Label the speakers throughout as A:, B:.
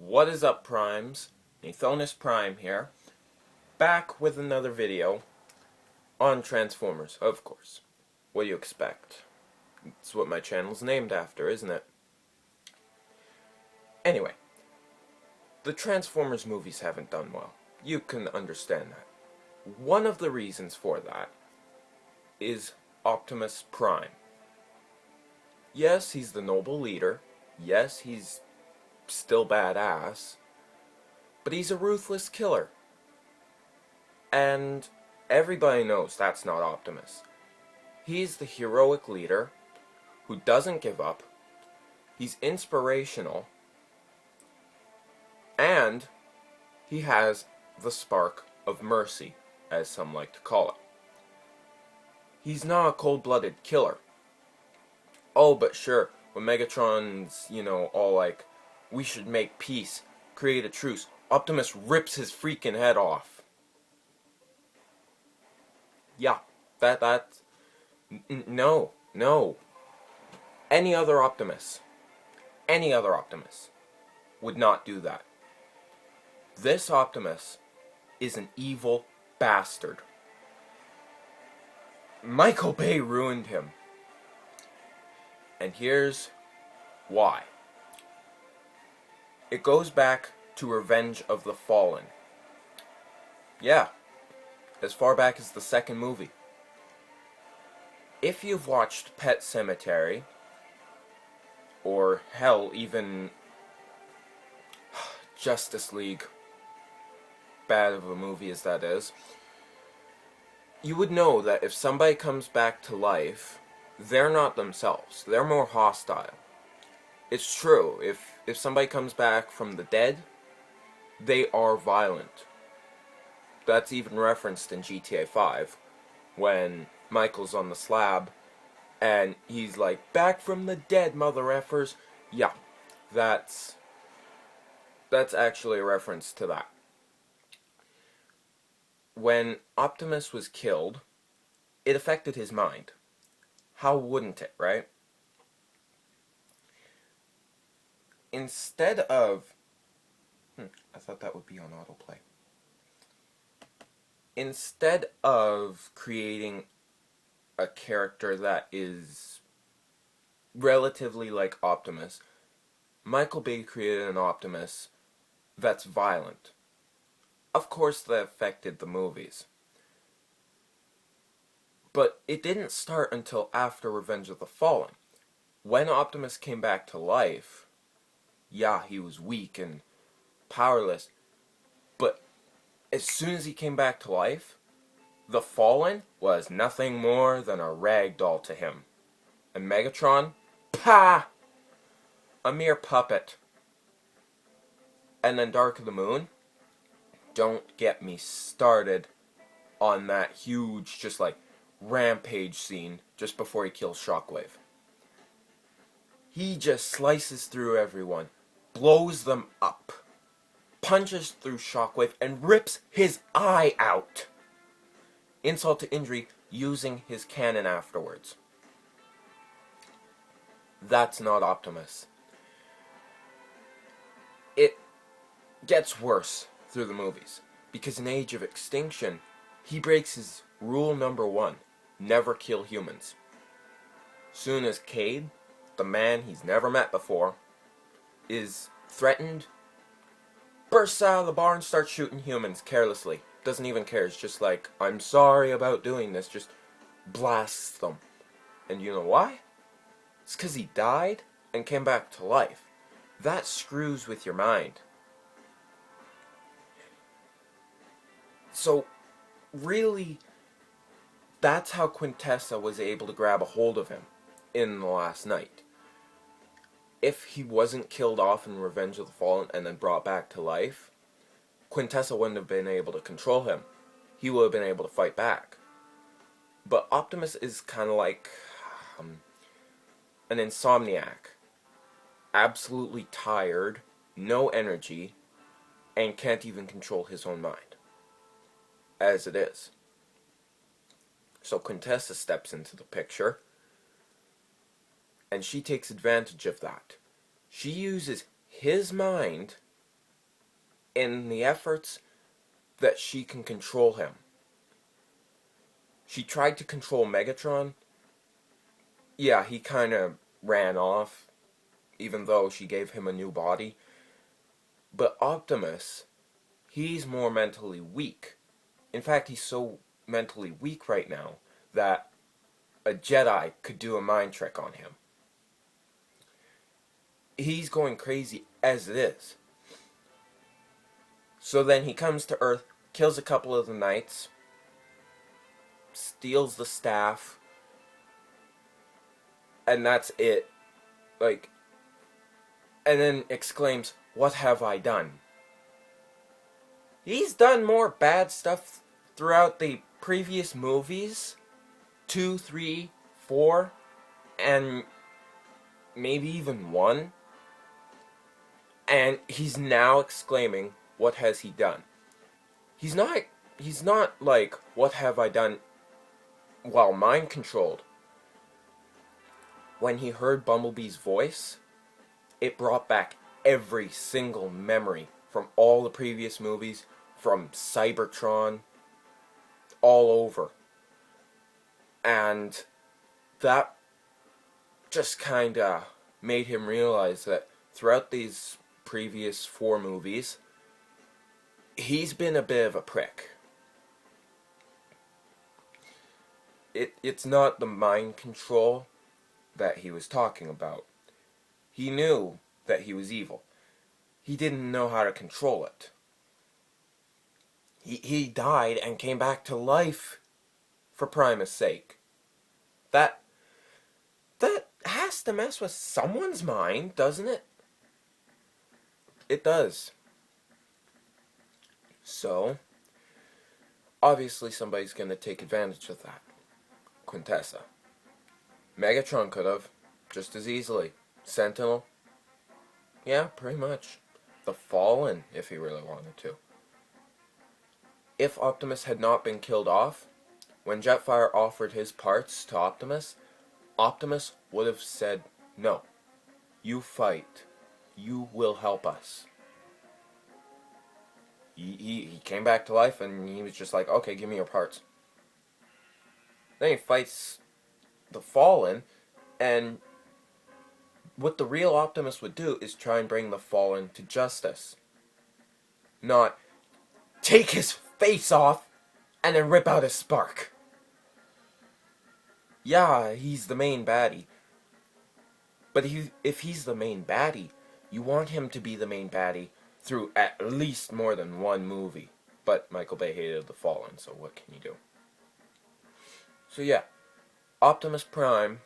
A: What is up, Primes? Optimus Prime here, back with another video on Transformers, of course. What do you expect? It's what my channel's named after, isn't it? Anyway, the Transformers movies haven't done well. You can understand that. One of the reasons for that is Optimus Prime. Yes, he's the noble leader. Yes, he's still badass. But he's a ruthless killer. And everybody knows that's not Optimus. He's the heroic leader who doesn't give up. He's inspirational. And he has the spark of mercy, as some like to call it. He's not a cold-blooded killer. Oh, but sure, when Megatron's, all like, we should make peace, create a truce, Optimus rips his freaking head off. Yeah, no. Any other Optimus would not do that. This Optimus is an evil bastard. Michael Bay ruined him. And here's why. It goes back to Revenge of the Fallen. Yeah, as far back as the second movie. If you've watched Pet Sematary, or hell, even Justice League, bad of a movie as that is, you would know that if somebody comes back to life, they're not themselves. They're more hostile. It's true. If somebody comes back from the dead, they are violent. That's even referenced in GTA 5, when Michael's on the slab, and he's like, back from the dead, mother effers. Yeah, that's actually a reference to that. When Optimus was killed, it affected his mind. How wouldn't it, right? Instead of... I thought that would be on autoplay. Instead of creating a character that is relatively like Optimus, Michael Bay created an Optimus that's violent. Of course that affected the movies. But it didn't start until after Revenge of the Fallen. When Optimus came back to life, yeah, he was weak and powerless, but as soon as he came back to life, the Fallen was nothing more than a rag doll to him. And Megatron, pah! A mere puppet. And then Dark of the Moon, don't get me started on that huge, just like, rampage scene just before he kills Shockwave. He just slices through everyone, blows them up, punches through Shockwave, and rips his eye out. Insult to injury, using his cannon afterwards. That's not Optimus. It gets worse through the movies, because in Age of Extinction, he breaks his rule number 1, never kill humans. Soon as Cade, the man he's never met before, is threatened, bursts out of the bar and starts shooting humans carelessly. Doesn't even care, it's just like, I'm sorry about doing this, just blasts them. And you know why? It's because he died and came back to life. That screws with your mind. So, really, that's how Quintessa was able to grab a hold of him in The Last Night. If he wasn't killed off in Revenge of the Fallen and then brought back to life, Quintessa wouldn't have been able to control him. He would have been able to fight back. But Optimus is kind of like an insomniac. Absolutely tired, no energy, and can't even control his own mind. As it is. So Quintessa steps into the picture, and she takes advantage of that. She uses his mind in the efforts that she can control him. She tried to control Megatron. Yeah, he kind of ran off, even though she gave him a new body. But Optimus, he's more mentally weak. In fact, he's so mentally weak right now that a Jedi could do a mind trick on him. He's going crazy as it is. So then he comes to Earth, kills a couple of the knights, steals the staff, and that's it. Like, and then exclaims, "What have I done?" He's done more bad stuff throughout the previous movies, 2, 3, 4, and maybe even 1. And he's now exclaiming, "What has he done?" He's not like, "What have I done?" while mind controlled. When he heard Bumblebee's voice, it brought back every single memory from all the previous movies, from Cybertron, all over. And that just kinda made him realize that throughout these previous 4 movies, he's been a bit of a prick. It's not the mind control that he was talking about. He knew that he was evil. He didn't know how to control it. He died and came back to life for Primus' sake. That has to mess with someone's mind, doesn't it? It does. So, obviously somebody's gonna take advantage of that. Quintessa. Megatron could have, just as easily. Sentinel. Yeah, pretty much. The Fallen, if he really wanted to. If Optimus had not been killed off, when Jetfire offered his parts to Optimus, Optimus would have said, "No, you fight. You will help us." He came back to life and he was just like, "Okay, give me your parts." Then he fights the Fallen, and what the real Optimus would do is try and bring the Fallen to justice. Not take his face off and then rip out his spark. Yeah, he's the main baddie. But if he's the main baddie, you want him to be the main baddie through at least more than 1 movie. But Michael Bay hated The Fallen, so what can you do? So yeah, Optimus Prime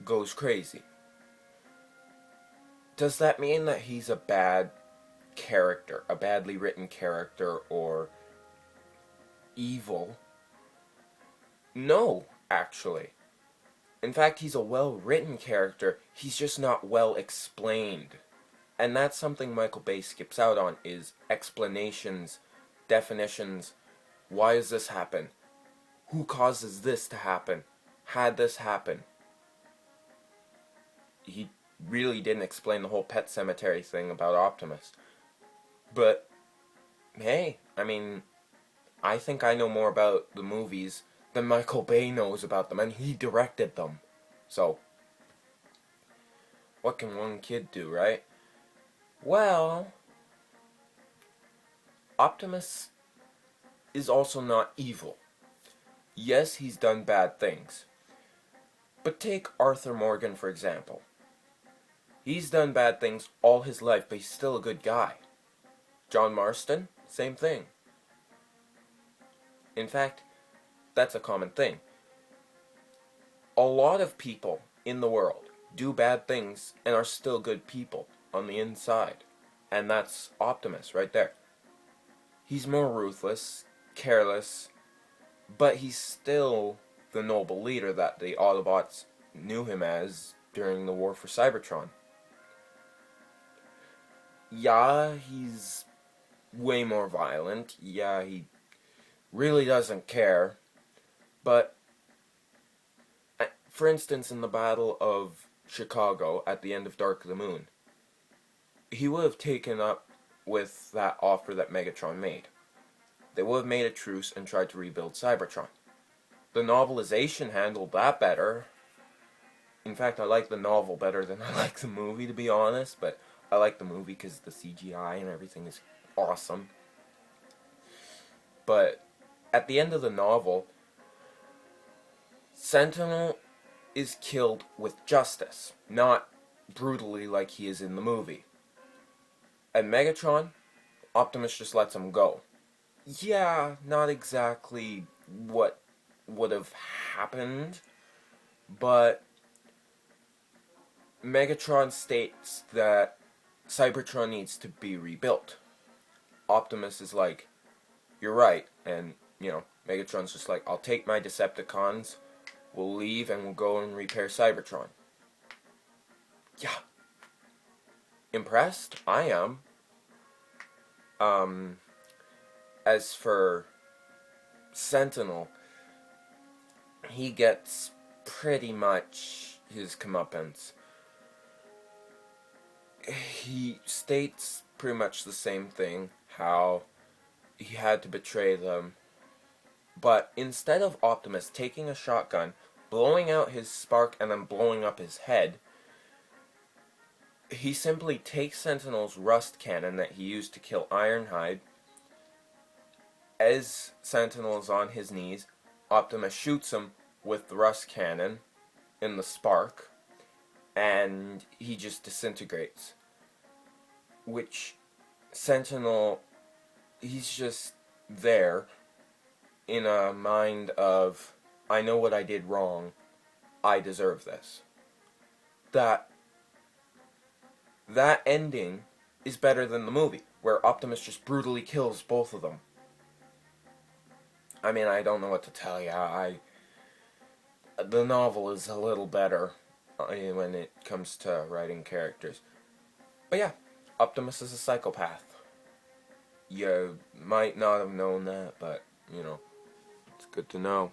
A: goes crazy. Does that mean that he's a bad character, a badly written character, or evil? No, actually. In fact, he's a well-written character, he's just not well explained. And that's something Michael Bay skips out on, is explanations, definitions. Why does this happen? Who causes this to happen? Had this happen? He really didn't explain the whole Pet Cemetery thing about Optimus. But, hey, I mean, I think I know more about the movies than Michael Bay knows about them, and he directed them. So, what can one kid do, right? Well, Optimus is also not evil. Yes, he's done bad things. But take Arthur Morgan, for example. He's done bad things all his life, but he's still a good guy. John Marston, same thing. In fact, that's a common thing. A lot of people in the world do bad things and are still good people on the inside. And that's Optimus right there. He's more ruthless, careless, but he's still the noble leader that the Autobots knew him as during the War for Cybertron. Yeah, he's way more violent. Yeah, he really doesn't care. But, for instance, in the Battle of Chicago at the end of Dark of the Moon, he would have taken up with that offer that Megatron made. They would have made a truce and tried to rebuild Cybertron. The novelization handled that better. In fact, I like the novel better than I like the movie, to be honest, but I like the movie because the CGI and everything is awesome. But at the end of the novel, Sentinel is killed with justice, not brutally like he is in the movie. And Megatron, Optimus just lets him go. Yeah, not exactly what would have happened, but Megatron states that Cybertron needs to be rebuilt. Optimus is like, you're right, and, Megatron's just like, I'll take my Decepticons, we'll leave, and we'll go and repair Cybertron. Yeah. Impressed? I am. As for Sentinel, he gets pretty much his comeuppance. He states pretty much the same thing, how he had to betray them. But instead of Optimus taking a shotgun, blowing out his spark, and then blowing up his head, he simply takes Sentinel's rust cannon that he used to kill Ironhide. As Sentinel is on his knees, Optimus shoots him with the rust cannon in the spark, and he just disintegrates. Which Sentinel, he's just there in a mind of, I know what I did wrong, I deserve this. That ending is better than the movie, where Optimus just brutally kills both of them. I mean, I don't know what to tell you. The novel is a little better when it comes to writing characters. But yeah, Optimus is a psychopath. You might not have known that, but, it's good to know.